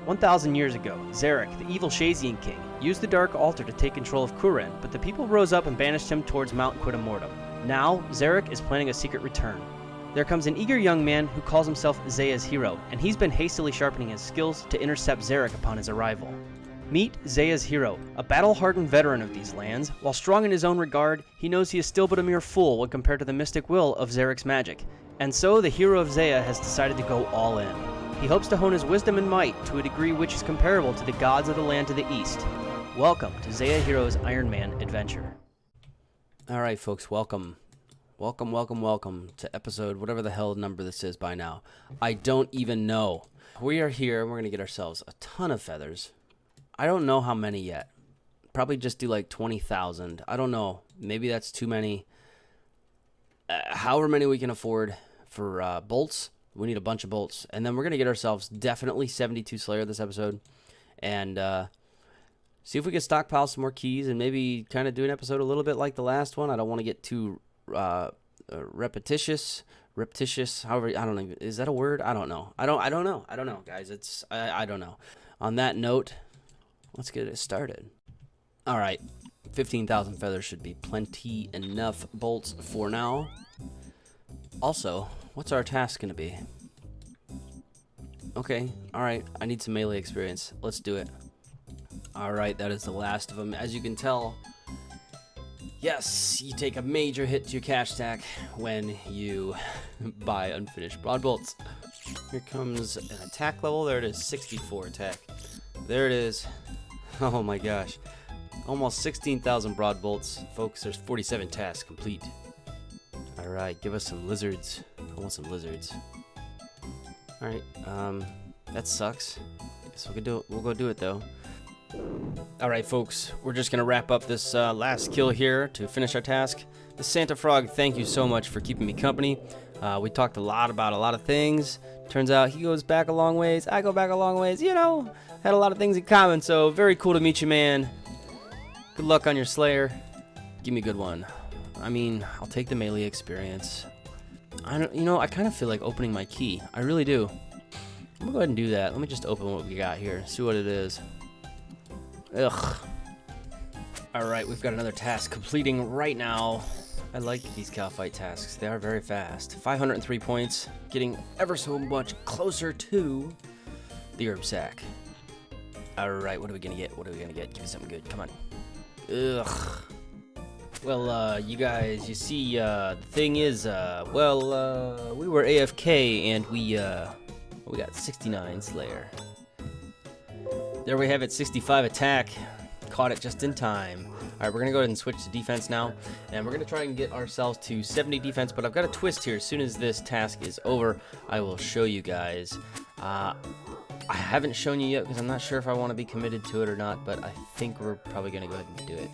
1,000 years ago, Xeric, the evil Shazian king, used the Dark Altar to take control of Kuren, but the people rose up and banished him towards Mount Quitamortum. Now, Xeric is planning a secret return. There comes an eager young man who calls himself Zeah Hero, and he's been hastily sharpening his skills to intercept Xeric upon his arrival. Meet Zeah Hero, a battle-hardened veteran of these lands. While strong in his own regard, he knows he is still but a mere fool when compared to the mystic will of Xeric's magic. And so, the hero of Zeah has decided to go all in. He hopes to hone his wisdom and might to a degree which is comparable to the gods of the land to the east. Welcome to Zeah Hero's Ironman adventure. Alright folks, welcome to episode, whatever the hell number this is by now. I don't even know. We are here and we're going to get ourselves a ton of feathers. I don't know how many yet. Probably just do like 20,000. I don't know. Maybe that's too many. However many we can afford for bolts. We need a bunch of bolts. And then we're going to get ourselves definitely 72 Slayer this episode. And see if we can stockpile some more keys and maybe kind of do an episode a little bit like the last one. I don't want to get too repetitious, however, I don't know. Is that a word? I don't know. I don't know, guys. I don't know. On that note, let's get it started. All right. 15,000 feathers should be plenty enough bolts for now. Also, what's our task going to be? Okay, alright, I need some melee experience. Let's do it. Alright, that is the last of them. As you can tell, yes, you take a major hit to your cash stack when you buy unfinished broad bolts. Here comes an attack level. There it is, 64 attack. There it is. Oh my gosh. Almost 16,000 broad bolts. Folks, there's 47 tasks complete. Alright, give us some lizards. I want some lizards. Alright, that sucks. Guess we'll go do it though. Alright folks, we're just gonna wrap up this last kill here to finish our task. The Santa Frog, thank you so much for keeping me company. We talked a lot about a lot of things. Turns out he goes back a long ways, I go back a long ways, you know, had a lot of things in common, so very cool to meet you, man. Good luck on your Slayer. Give me a good one. I mean, I'll take the melee experience. I kind of feel like opening my key. I really do. I'm gonna go ahead and do that. Let me just open what we got here. See what it is. Ugh. Alright, we've got another task completing right now. I like these cow fight tasks. They are very fast. 503 points. Getting ever so much closer to the herb sack. Alright, what are we gonna get? What are we gonna get? Give me something good. Come on. Ugh. Well, you guys, you see, the thing is, we were AFK and we got 69 Slayer. There we have it, 65 attack. Caught it just in time. Alright, we're gonna go ahead and switch to defense now, and we're gonna try and get ourselves to 70 defense, but I've got a twist here. As soon as this task is over, I will show you guys. I haven't shown you yet because I'm not sure if I want to be committed to it or not, but I think we're probably gonna go ahead and do it.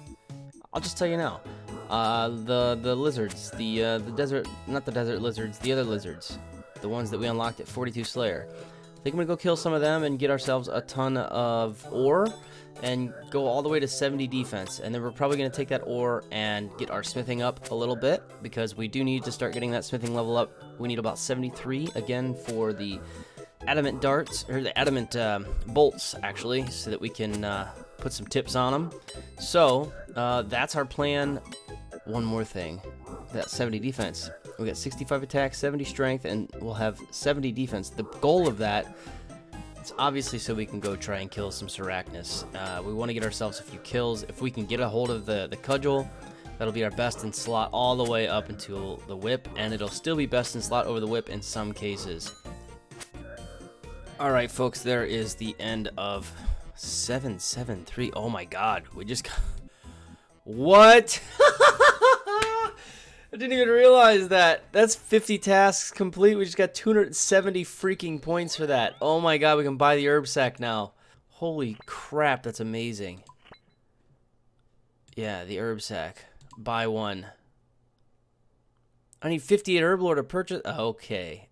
I'll just tell you now. The lizards, the desert, not the desert lizards, the other lizards, the ones that we unlocked at 42 Slayer. I think I'm gonna go kill some of them and get ourselves a ton of ore and go all the way to 70 defense. And then we're probably gonna take that ore and get our smithing up a little bit because we do need to start getting that smithing level up. We need about 73 again for the adamant darts, or the adamant bolts actually, so that we can put some tips on them. So that's our plan. One more thing, that 70 defense. We got 65 attack, 70 strength, and we'll have 70 defense. The goal of that is obviously so we can go try and kill some Sarachnis. We want to get ourselves a few kills. If we can get a hold of the cudgel, that'll be our best in slot all the way up until the whip, and it'll still be best in slot over the whip in some cases. Alright folks, there is the end of 773. Oh my god, we just got... What? I didn't even realize that. That's 50 tasks complete. We just got 270 freaking points for that. Oh my god, we can buy the herb sack now. Holy crap, that's amazing. Yeah, the herb sack. Buy one. I need 58 herb lore to purchase. Okay.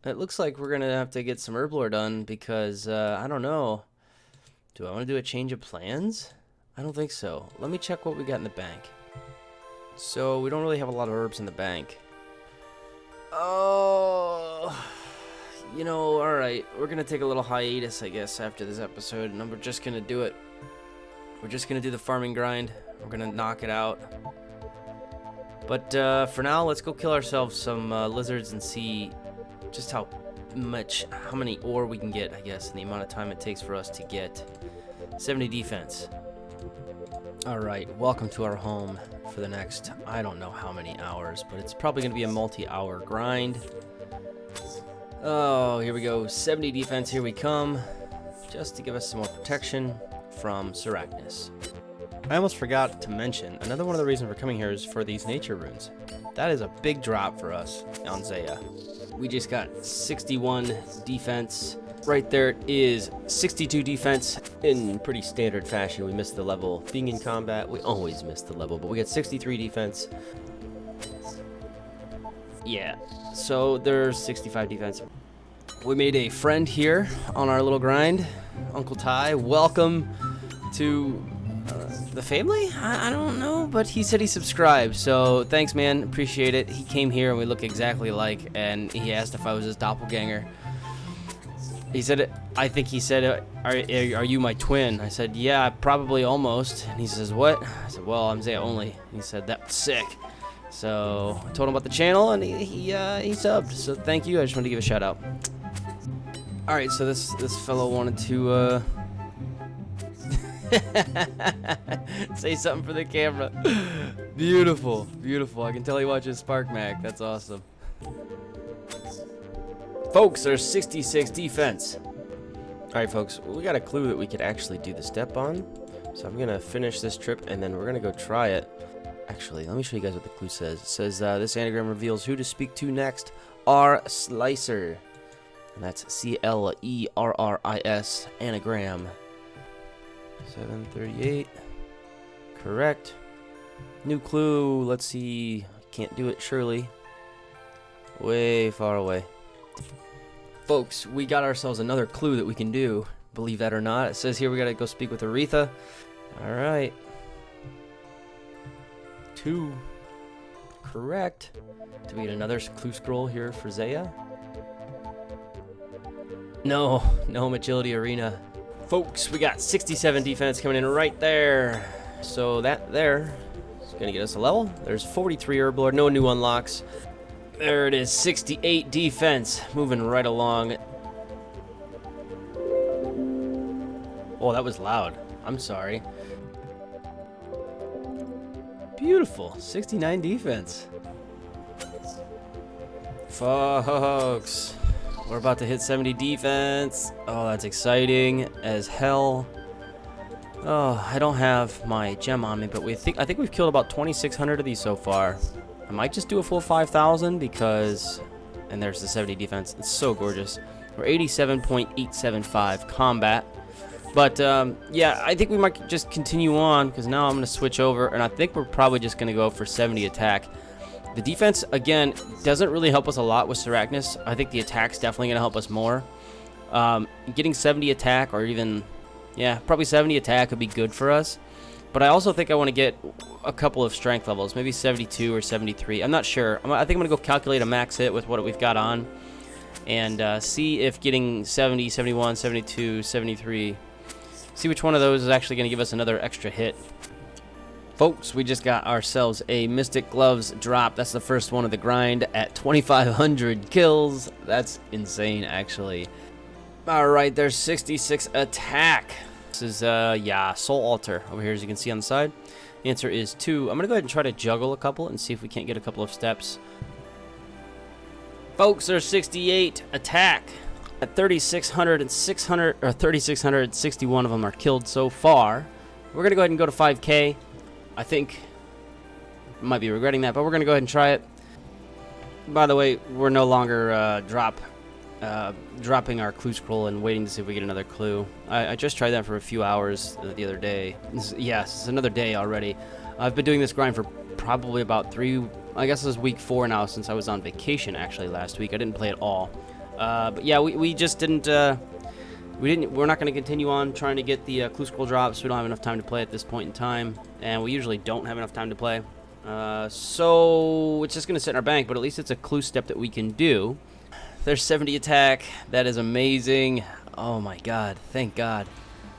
It looks like we're gonna have to get some herb lore done because, I don't know. Do I want to do a change of plans? I don't think so. Let me check what we got in the bank. So, we don't really have a lot of herbs in the bank. Oh, you know, alright, we're gonna take a little hiatus, I guess, after this episode, and we're just gonna do it. We're just gonna do the farming grind. We're gonna knock it out. But for now, let's go kill ourselves some lizards and see just how many ore we can get, I guess, and the amount of time it takes for us to get 70 defense. Alright, welcome to our home for the next, I don't know how many hours, but it's probably gonna be a multi-hour grind. Oh, here we go. 70 defense, here we come. Just to give us some more protection from Xericness. I almost forgot to mention, another one of the reasons we're coming here is for these nature runes. That is a big drop for us on Zeah. We just got 61 defense. Right there is 62 defense in pretty standard fashion. We missed the level. Being in combat, we always miss the level, but we got 63 defense. Yeah, so there's 65 defense. We made a friend here on our little grind. Uncle Ty, welcome to the family? I don't know, but he said he subscribed, so thanks, man. Appreciate it. He came here and we look exactly alike, and he asked if I was his doppelganger. He said, I think he said, are you my twin? I said, yeah, probably almost. And he says, what? I said, well, I'm Zeah only. He said, that's sick. So I told him about the channel, and he subbed. So thank you. I just wanted to give a shout out. All right, so this fellow wanted to say something for the camera. Beautiful, beautiful. I can tell he watches Spark Mac. That's awesome. Folks, there's 66 defense. All right, folks, we got a clue that we could actually do the step on. So I'm gonna finish this trip, and then we're gonna go try it. Actually, let me show you guys what the clue says. It says, this anagram reveals who to speak to next. R. Slicer. And that's C-L-E-R-R-I-S, anagram. 738. Correct. New clue. Let's see. Can't do it, surely. Way far away. Folks, we got ourselves another clue that we can do. Believe that or not. It says here we gotta go speak with Aretha. Alright. 2. Correct. Do we get another clue scroll here for Zeah? No agility arena. Folks, we got 67 defense coming in right there. So that there is gonna get us a level. There's 43 Herblord, no new unlocks. There it is, 68 defense, moving right along. Oh, that was loud. I'm sorry. Beautiful, 69 defense. Folks, we're about to hit 70 defense. Oh, that's exciting as hell. Oh, I don't have my gem on me, but I think we've killed about 2,600 of these so far. I might just do a full 5,000 because, and there's the 70 defense. It's so gorgeous. We're 87.875 combat. But yeah, I think we might just continue on because now I'm going to switch over, and I think we're probably just going to go for 70 attack. The defense, again, doesn't really help us a lot with Xericness. I think the attack's definitely going to help us more. Getting 70 attack, or even, yeah, probably 70 attack would be good for us. But I also think I want to get a couple of strength levels, maybe 72 or 73. I'm not sure. I think I'm going to go calculate a max hit with what we've got on and see if getting 70, 71, 72, 73, see which one of those is actually going to give us another extra hit. Folks, we just got ourselves a Mystic Gloves drop. That's the first one of the grind at 2,500 kills. That's insane, actually. All right, there's 66 attack. This is, yeah, Soul Altar over here, as you can see on the side. The answer is 2. I'm going to go ahead and try to juggle a couple and see if we can't get a couple of steps. Folks, there's 68 attack. At 3,600 and 600, or 3,661 of them are killed so far. We're going to go ahead and go to 5K. I think I might be regretting that, but we're going to go ahead and try it. By the way, we're no longer dropping our clue scroll and waiting to see if we get another clue. I just tried that for a few hours the other day. Yes, it's another day already. I've been doing this grind for probably about 3, I guess this is week 4 now, since I was on vacation actually last week. I didn't play at all. But yeah, we just didn't, we're not going to continue on trying to get the clue scroll drops. We don't have enough time to play at this point in time, and we usually don't have enough time to play. So it's just going to sit in our bank, but at least it's a clue step that we can do. There's 70 attack. That is amazing. Oh my god. Thank god.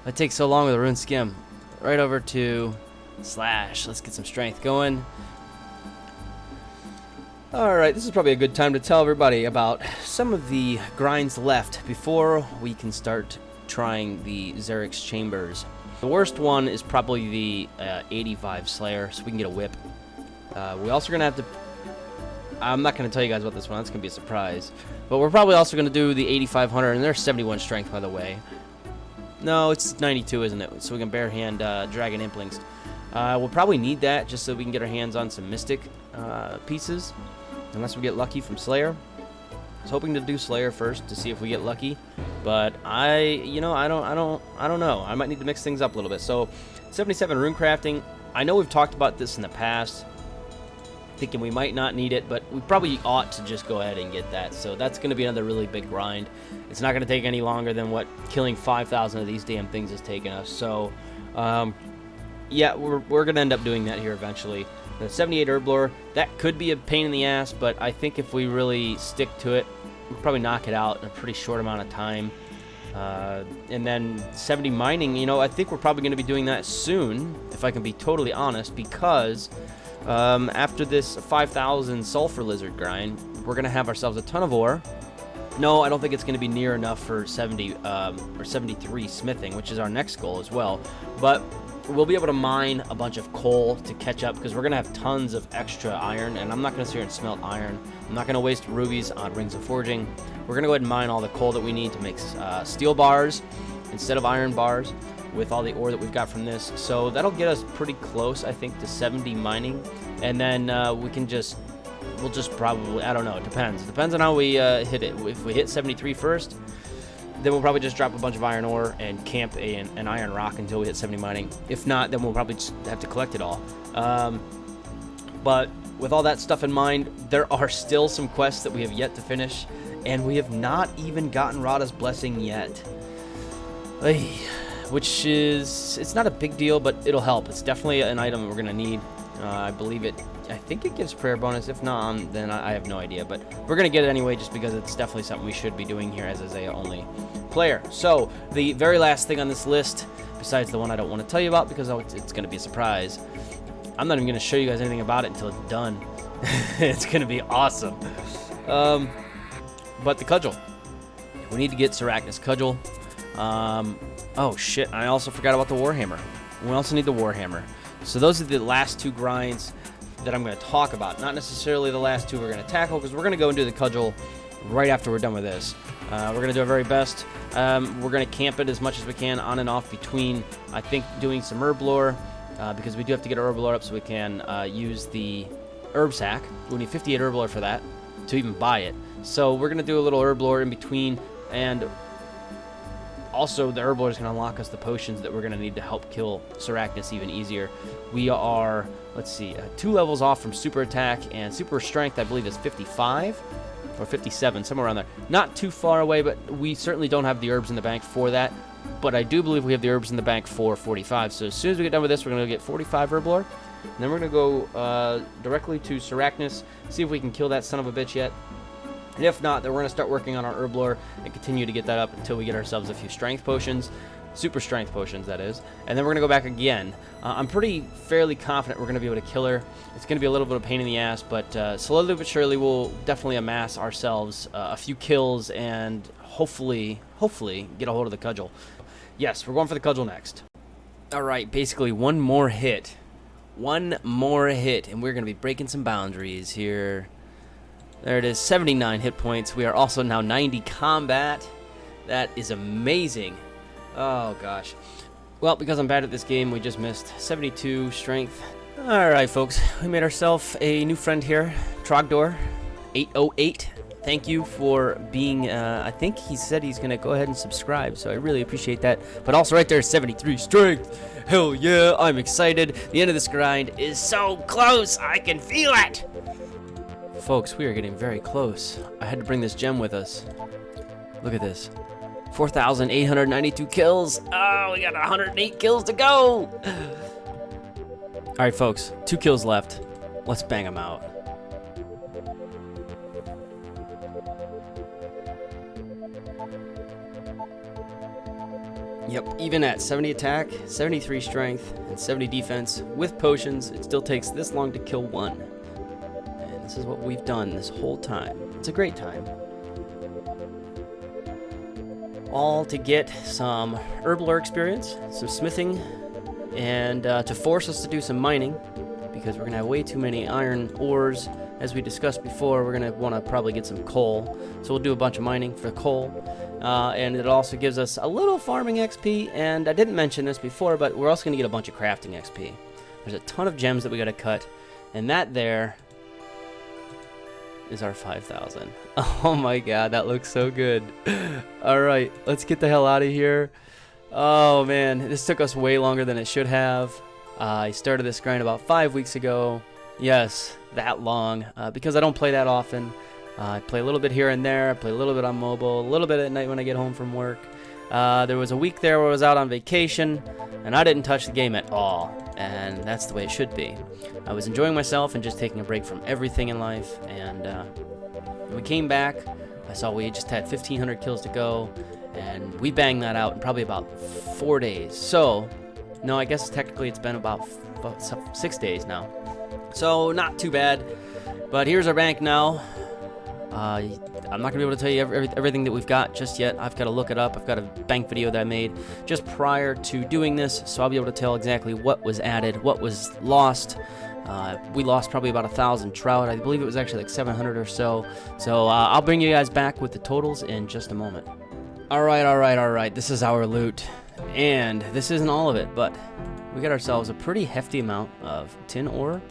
That takes so long with a rune skim. Right over to slash. Let's get some strength going. Alright, this is probably a good time to tell everybody about some of the grinds left before we can start trying the Xeric's chambers. The worst one is probably the 85 Slayer, so we can get a whip. We also are going to have to... I'm not going to tell you guys about this one, that's going to be a surprise. But we're probably also going to do the 8500, and there's 71 strength, by the way. No, it's 92, isn't it? So we can bare hand Dragon Implings. We'll probably need that just so we can get our hands on some Mystic pieces. Unless we get lucky from Slayer. I was hoping to do Slayer first to see if we get lucky, but I don't know. I might need to mix things up a little bit. So, 77 rune crafting. I know we've talked about this in the past, thinking we might not need it, but we probably ought to just go ahead and get that. So that's going to be another really big grind. It's not going to take any longer than what killing 5,000 of these damn things has taken us. So, yeah, we're going to end up doing that here eventually. The 78 Herblore, that could be a pain in the ass, but I think if we really stick to it, we'll probably knock it out in a pretty short amount of time. And then 70 mining, I think we're probably going to be doing that soon, if I can be totally honest, because after this 5,000 Sulfur Lizard grind, we're going to have ourselves a ton of ore. No, I don't think it's going to be near enough for 70 or 73 smithing, which is our next goal as well, but we'll be able to mine a bunch of coal to catch up because we're going to have tons of extra iron, and I'm not going to sit here and smelt iron. I'm not going to waste rubies on Rings of Forging. We're going to go ahead and mine all the coal that we need to make steel bars instead of iron bars with all the ore that we've got from this. So that'll get us pretty close, I think, to 70 mining, and then we'll just probably, I don't know, it depends. It depends on how we hit it. If we hit 73 first, then we'll probably just drop a bunch of iron ore and camp an iron rock until we hit 70 mining. If not, then we'll probably just have to collect it all. But with all that stuff in mind, there are still some quests that we have yet to finish, and we have not even gotten Radha's Blessing yet. Which is, it's not a big deal, but it'll help. It's definitely an item we're going to need. I believe it. I think it gives prayer bonus. If not, then I have no idea. But we're going to get it anyway just because it's definitely something we should be doing here as a Zeah only player. So, the very last thing on this list, besides the one I don't want to tell you about because it's going to be a surprise, I'm not even going to show you guys anything about it until it's done. It's going to be awesome. But the cudgel. We need to get Sarachnis cudgel. Oh, shit. I also forgot about the Warhammer. We also need the Warhammer. So those are the last two grinds that I'm going to talk about. Not necessarily the last two we're going to tackle, because we're going to go and do the cudgel right after we're done with this. We're going to do our very best. We're going to camp it as much as we can on and off between, I think, doing some herb lore, because we do have to get our herb lore up so we can use the herb sack. We need 58 herb lore for that to even buy it. So we're going to do a little herb lore in between, and also the herb lore is going to unlock us the potions that we're going to need to help kill Sarachnis even easier. We are, let's see, 2 levels off from super attack, and super strength I believe is 55 or 57, somewhere around there. Not too far away, but we certainly don't have the herbs in the bank for that. But I do believe we have the herbs in the bank for 45. So as soon as we get done with this, we're going to get 45 herb lore, and then we're going to go directly to Sarachnis, see if we can kill that son of a bitch yet. And if not, then we're going to start working on our herb lore and continue to get that up until we get ourselves a few strength potions. Super strength potions, that is. And then we're going to go back again. I'm fairly confident we're going to be able to kill her. It's going to be a little bit of a pain in the ass, but slowly but surely we'll definitely amass ourselves a few kills and hopefully get a hold of the cudgel. Yes, we're going for the cudgel next. Alright, basically one more hit. One more hit, and we're going to be breaking some boundaries here. There it is, 79 hit points. We are also now 90 combat. That is amazing. Oh, gosh. Well, because I'm bad at this game, we just missed 72 strength. Alright, folks. We made ourselves a new friend here. Trogdor808. Thank you for being, I think he said he's going to go ahead and subscribe, so I really appreciate that. But also right there, 73 strength. Hell yeah, I'm excited. The end of this grind is so close. I can feel it. Folks, we are getting very close. I had to bring this gem with us. Look at this. 4,892 kills. Oh, we got 108 kills to go. All right, folks, 2 kills left. Let's bang them out. Yep, even at 70 attack, 73 strength, and 70 defense, with potions, it still takes this long to kill one. And this is what we've done this whole time. It's a great time. All to get some herblore experience, some smithing, and to force us to do some mining, because we're going to have way too many iron ores. As we discussed before, we're going to want to probably get some coal. So we'll do a bunch of mining for coal. And it also gives us a little farming XP, and I didn't mention this before, but we're also going to get a bunch of crafting XP. There's a ton of gems that we got to cut, and that there is our 5,000. Oh my god, that looks so good. Alright, let's get the hell out of here. Oh man, this took us way longer than it should have. I started this grind about 5 weeks ago. Yes, that long, because I don't play that often. I play a little bit here and there. I play a little bit on mobile, a little bit at night when I get home from work. There was a week there where I was out on vacation, and I didn't touch the game at all. And that's the way it should be. I was enjoying myself and just taking a break from everything in life. And when we came back, I saw we just had 1,500 kills to go, and we banged that out in probably about 4 days. So, no, I guess technically it's been about 6 days now. So, not too bad. But here's our bank now. I'm not going to be able to tell you everything that we've got just yet. I've got to look it up. I've got a bank video that I made just prior to doing this, so I'll be able to tell exactly what was added, what was lost. We lost probably about 1,000 trout. I believe it was actually like 700 or so. So I'll bring you guys back with the totals in just a moment. All right. This is our loot. And this isn't all of it, but we got ourselves a pretty hefty amount of tin ore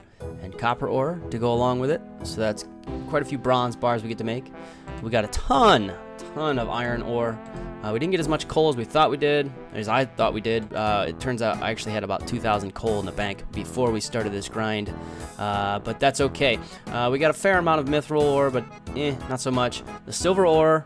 and copper ore to go along with it. So that's quite a few bronze bars we get to make. We got a ton of iron ore. We didn't get as much coal as we thought we did, as I thought we did. It turns out I actually had about 2,000 coal in the bank before we started this grind, but that's okay. We got a fair amount of mithril ore, but not so much. The silver ore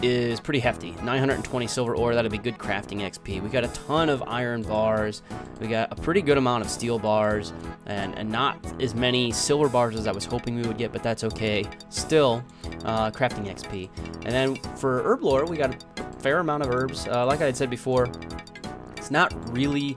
is pretty hefty. 920 silver ore, that'll be good crafting XP. We got a ton of iron bars. We got a pretty good amount of steel bars, and not as many silver bars as I was hoping we would get, but that's okay. Still, crafting XP. And then for herb lore, we got a fair amount of herbs. Like I had said before, it's not really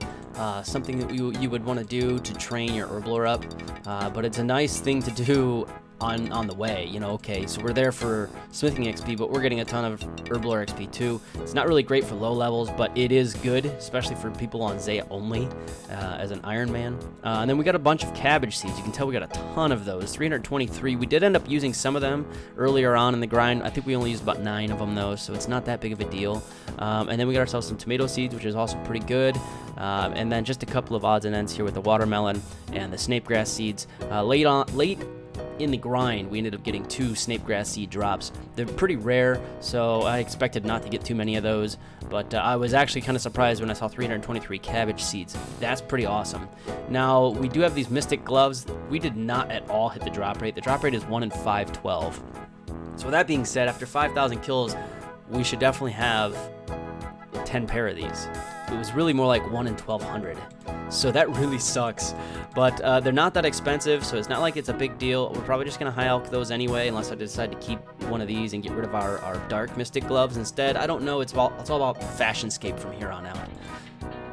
something that you would want to do to train your herb lore up, but it's a nice thing to do on the way, you know. Okay, so we're there for smithing XP, but we're getting a ton of herb lore XP too. It's not really great for low levels, but it is good, especially for people on Zeah only, as an Ironman. And then we got a bunch of cabbage seeds. You can tell we got a ton of those, 323. We did end up using some of them earlier on in the grind. I think we only used about 9 of them though, so it's not that big of a deal. And then we got ourselves some tomato seeds, which is also pretty good. And then just a couple of odds and ends here with the watermelon and the snapegrass seeds. Late in the grind, we ended up getting 2 snapegrass seed drops. They're pretty rare, so I expected not to get too many of those, but I was actually kind of surprised when I saw 323 cabbage seeds. That's pretty awesome. Now, we do have these mystic gloves. We did not at all hit the drop rate. The drop rate is 1 in 512. So with that being said, after 5,000 kills, we should definitely have 10 pair of these. It was really more like 1 in 1,200. So that really sucks, but they're not that expensive, so it's not like it's a big deal. We're probably just going to high alch those anyway, unless I decide to keep one of these and get rid of our dark mystic gloves instead. I don't know. It's all about fashionscape from here on out.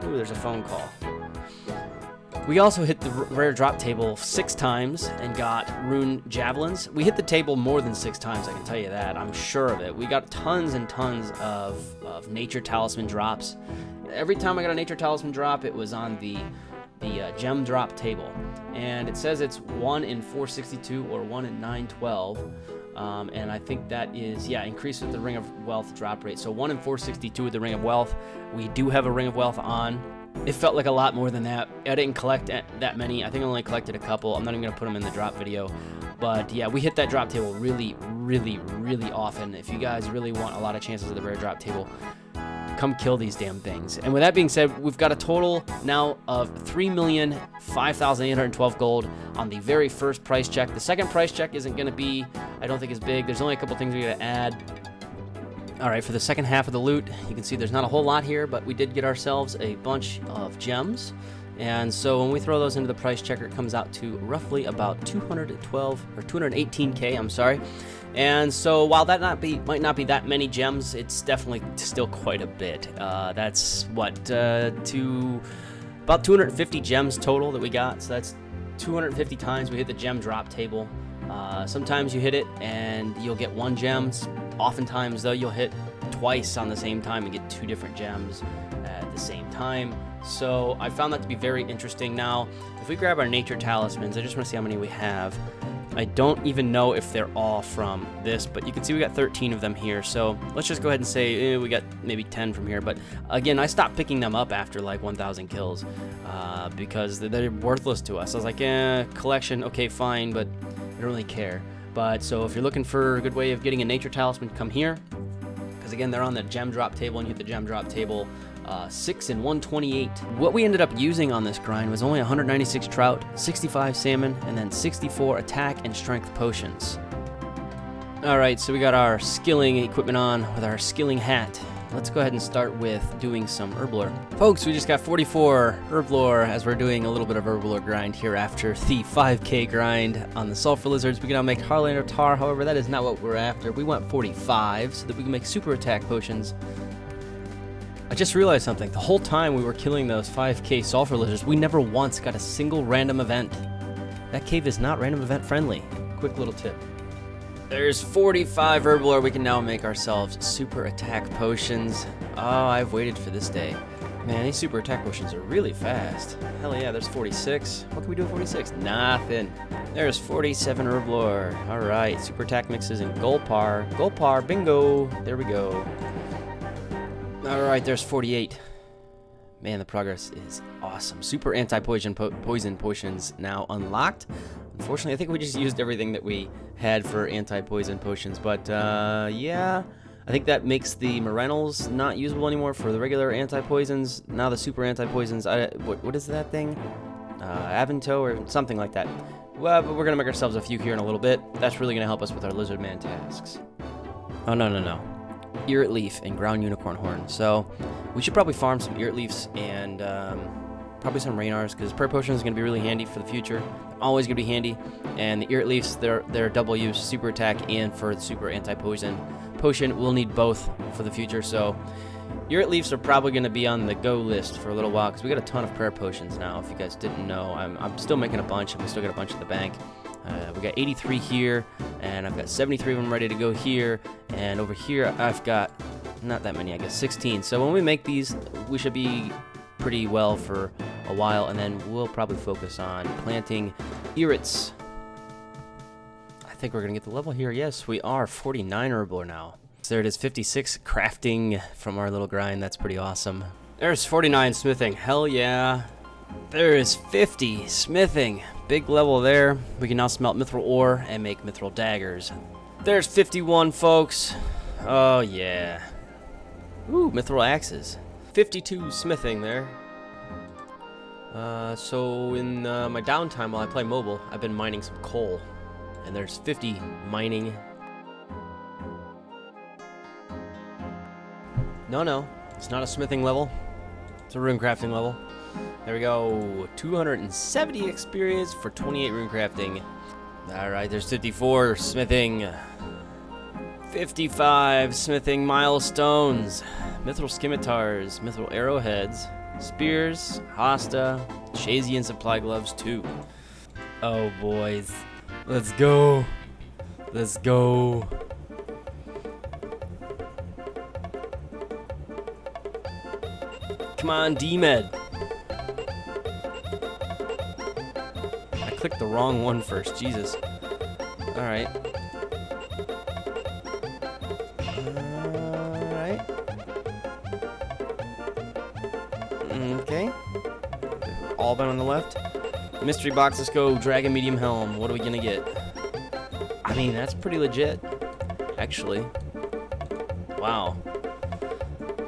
Ooh, there's a phone call. We also hit the rare drop table 6 times and got rune javelins. We hit the table more than 6 times, I can tell you that. I'm sure of it. We got tons and tons of nature talisman drops. Every time I got a nature talisman drop, it was on the gem drop table. And it says it's 1 in 462 or 1 in 912. And I think that is, increased with the Ring of Wealth drop rate. So 1 in 462 with the Ring of Wealth. We do have a Ring of Wealth on. It felt like a lot more than that. I didn't collect that many. I think I only collected a couple. I'm not even going to put them in the drop video. But yeah, we hit that drop table really, really, really often. If you guys really want a lot of chances of the rare drop table, come kill these damn things. And with that being said, we've got a total now of 3,005,812 gold on the very first price check. The second price check isn't going to be, I don't think, as big. There's only a couple things we got to add. All right, for the second half of the loot, you can see there's not a whole lot here, but we did get ourselves a bunch of gems. And so when we throw those into the price checker, it comes out to roughly about 212 or 218k, I'm sorry. And so while that might not be that many gems, it's definitely still quite a bit. That's what, about 250 gems total that we got. So that's 250 times we hit the gem drop table. Sometimes you hit it and you'll get 1 gem. Oftentimes though, you'll hit twice on the same time and get 2 different gems at the same time. So I found that to be very interesting. Now, if we grab our nature talismans, I just want to see how many we have. I don't even know if they're all from this, but you can see we got 13 of them here. So let's just go ahead and say we got maybe 10 from here. But again, I stopped picking them up after like 1,000 kills because they're worthless to us. I was like, collection, okay, fine, but I don't really care. But so if you're looking for a good way of getting a nature talisman, come here. Because again, they're on the gem drop table, and you hit the gem drop table 6 and 128. What we ended up using on this grind was only 196 trout, 65 salmon, and then 64 attack and strength potions. Alright, so we got our skilling equipment on with our skilling hat. Let's go ahead and start with doing some herb lore. Folks, we just got 44 herb lore as we're doing a little bit of herb lore grind here after the 5k grind on the sulfur lizards. We can now make Harlander tar, however, that is not what we're after. We want 45 so that we can make super attack potions. I just realized something. The whole time we were killing those 5k sulfur lizards, we never once got a single random event. That cave is not random event friendly. Quick little tip. There's 45 herb lore. We can now make ourselves super attack potions. Oh, I've waited for this day. Man, these super attack potions are really fast. Hell yeah, there's 46. What can we do with 46? Nothing. There's 47 herb lore. Alright, super attack mixes in Golpar. Golpar, bingo. There we go. Alright, there's 48. Man, the progress is awesome. Super anti-poison poison potions now unlocked. Unfortunately, I think we just used everything that we had for anti-poison potions. But, yeah, I think that makes the Morennals not usable anymore for the regular anti-poisons. Now the super anti-poisons, what is that thing? Avanto or something like that. Well, but we're going to make ourselves a few here in a little bit. That's really going to help us with our lizard man tasks. Oh, no. Earet leaf and ground unicorn horn. So we should probably farm some earet leafs and probably some rainars, because prayer potion is going to be really handy for the future. Always going to be handy. And the earet leafs, they're double use, super attack and for the super anti-poison potion. We'll need both for the future. So earet leafs are probably going to be on the go list for a little while, because we got a ton of prayer potions now. If you guys didn't know, I'm still making a bunch, and we still got a bunch in the bank. We got 83 here, and I've got 73 of them ready to go here, and over here I've got not that many, I guess 16. So when we make these, we should be pretty well for a while, and then we'll probably focus on planting earets. I think we're gonna get the level here. Yes, we are. 49 herbal now. So there it is, 56 crafting from our little grind. That's pretty awesome. There's 49 smithing. Hell yeah. There is 50 smithing. Big level there. We can now smelt mithril ore and make mithril daggers. There's 51, folks. Oh, yeah. Ooh, mithril axes. 52 smithing there. So in my downtime while I play mobile, I've been mining some coal. And there's 50 mining. No, it's not a smithing level. It's a rune crafting level. There we go. 270 experience for 28 rune crafting. Alright, there's 54 smithing. 55 smithing milestones. Mithril scimitars, mithril arrowheads, spears, hosta, Shazian supply gloves too. Oh boys. Let's go. Let's go. Come on, D-Med. I clicked the wrong one first. Jesus. Alright. Alright. Okay. All been on the left. Mystery box, let's go. Dragon medium helm. What are we gonna get? I mean, that's pretty legit. Actually. Wow.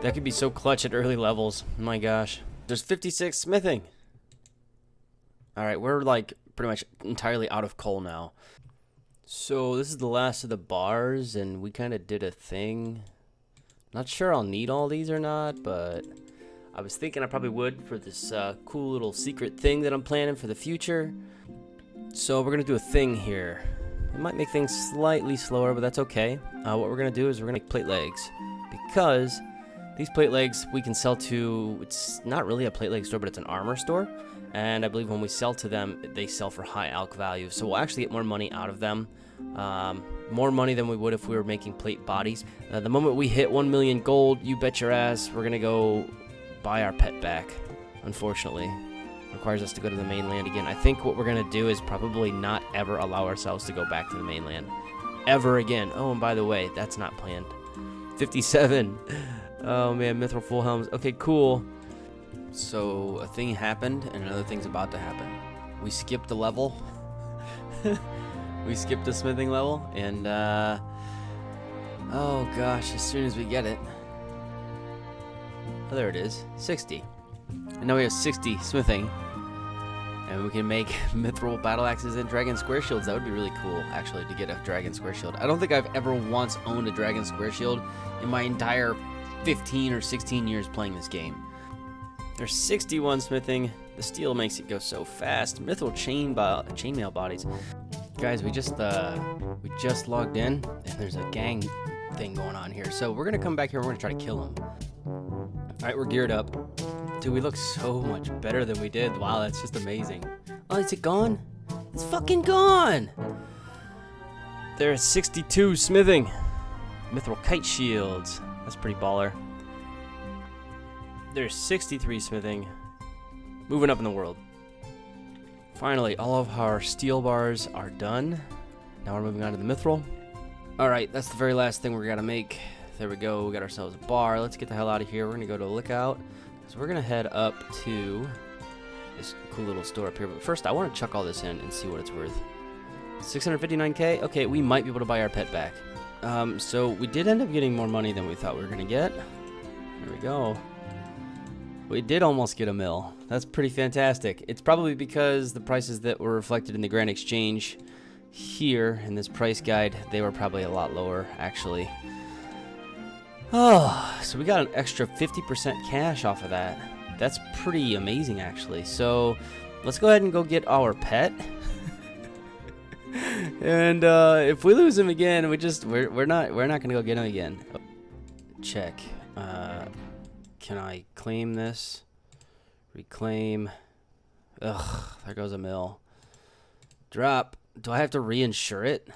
That could be so clutch at early levels. My gosh. There's 56 smithing. Alright, we're like pretty much entirely out of coal now. So this is the last of the bars, and we kind of did a thing. Not sure I'll need all these or not, but I was thinking I probably would for this cool little secret thing that I'm planning for the future. So we're going to do a thing here. It might make things slightly slower, but that's okay. What we're going to do is we're going to make plate legs. Because these plate legs we can sell to, it's not really a plate leg store, but it's an armor store. And I believe when we sell to them, they sell for high alch value. So we'll actually get more money out of them. More money than we would if we were making plate bodies. The moment we hit 1 million gold, you bet your ass we're going to go buy our pet back. Unfortunately. Requires us to go to the mainland again. I think what we're going to do is probably not ever allow ourselves to go back to the mainland. Ever again. Oh, and by the way, that's not planned. 57. Oh man, Mithril full helms. Okay, cool. So a thing happened and another thing's about to happen. We skipped a level. We skipped a smithing level and oh gosh, as soon as we get it. Oh, there it is. 60. And now we have 60 smithing. And we can make mithril battle axes and dragon square shields. That would be really cool, actually, to get a dragon square shield. I don't think I've ever once owned a dragon square shield in my entire 15 or 16 years playing this game. There's 61 smithing. The steel makes it go so fast. Mithril chainmail bodies. Guys, we just logged in, and there's a gang thing going on here. So we're gonna come back here. And we're gonna try to kill him. All right, we're geared up. Dude, we look so much better than we did. Wow, that's just amazing. Oh, is it gone? It's fucking gone! There's 62 smithing. Mithril kite shields. That's pretty baller. There's 63 smithing. Moving up in the world. Finally, all of our steel bars are done. Now we're moving on to the mithril. Alright, that's the very last thing we're gonna make. There we go, we got ourselves a bar. Let's get the hell out of here. We're gonna go to a lookout. So we're gonna head up to this cool little store up here. But first, I want to chuck all this in and see what it's worth. 659k. Okay, we might be able to buy our pet back. So we did end up getting more money than we thought we were gonna get. There we go. We did almost get a mill. That's pretty fantastic. It's probably because the prices that were reflected in the Grand Exchange here in this price guide, they were probably a lot lower, actually. Oh, so we got an extra 50% cash off of that. That's pretty amazing, actually. So let's go ahead and go get our pet. And if we lose him again, we're not gonna go get him again. Check. Can I claim this? Reclaim. Ugh, there goes a mill. Drop. Do I have to reinsure it?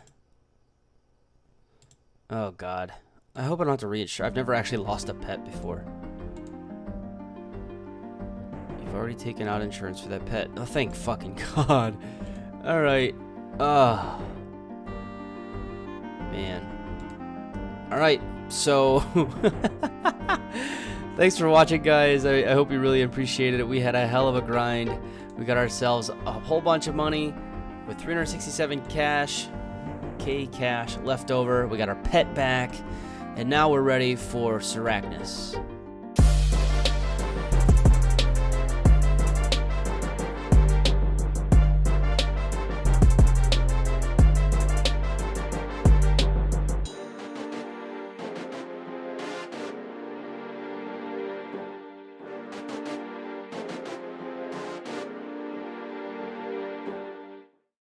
Oh God. I hope I don't have to reinsure. I've never actually lost a pet before. You've already taken out insurance for that pet. Oh, thank fucking God. Alright. Man. Alright, so... Thanks for watching, guys. I hope you really appreciated it. We had a hell of a grind. We got ourselves a whole bunch of money with 367 cash left over. We got our pet back. And now we're ready for Seracnus.